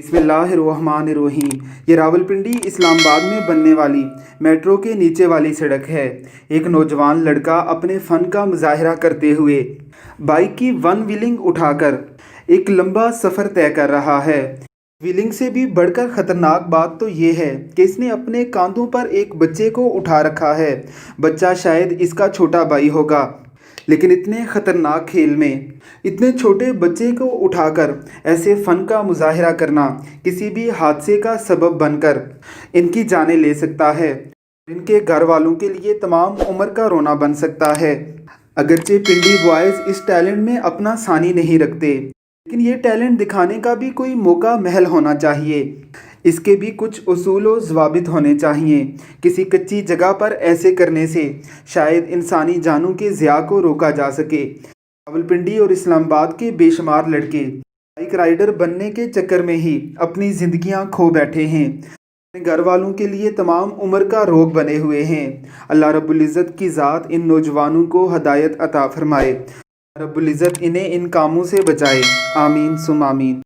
बिस्मिल्लाहिर्रहमानिर्रहीम। ये रावलपिंडी इस्लामाबाद में बनने वाली मेट्रो के नीचे वाली सड़क है। एक नौजवान लड़का अपने फ़न का मुजाहरा करते हुए बाइक की वन व्हीलिंग उठाकर एक लंबा सफ़र तय कर रहा है। व्हीलिंग से भी बढ़कर ख़तरनाक बात तो ये है कि इसने अपने कांधों पर एक बच्चे को उठा रखा है। बच्चा शायद इसका छोटा भाई होगा, लेकिन इतने ख़तरनाक खेल में इतने छोटे बच्चे को उठाकर ऐसे फ़न का मुजाहरा करना किसी भी हादसे का सबब बनकर इनकी जानें ले सकता है। इनके घर वालों के लिए तमाम उम्र का रोना बन सकता है। अगरचे पिंडी बॉयज़ इस टैलेंट में अपना सानी नहीं रखते, लेकिन ये टैलेंट दिखाने का भी कोई मौका महल होना चाहिए। इसके भी कुछ उसूल व ज़वाबित होने चाहिए। किसी कच्ची जगह पर ऐसे करने से शायद इंसानी जानों के ज़िया को रोका जा सके। रावलपिंडी और इस्लामाबाद के बेशुमार लड़के बाइक राइडर बनने के चक्कर में ही अपनी ज़िंदगियां खो बैठे हैं। अपने घर वालों के लिए तमाम उम्र का रोग बने हुए हैं। अल्लाह रब्बुल इज़्ज़त की ज़ात इन नौजवानों को हदायत अता फरमाए। रब्बुल इज़्ज़त इन्हें इन कामों से बचाए। आमीन सुम आमीन।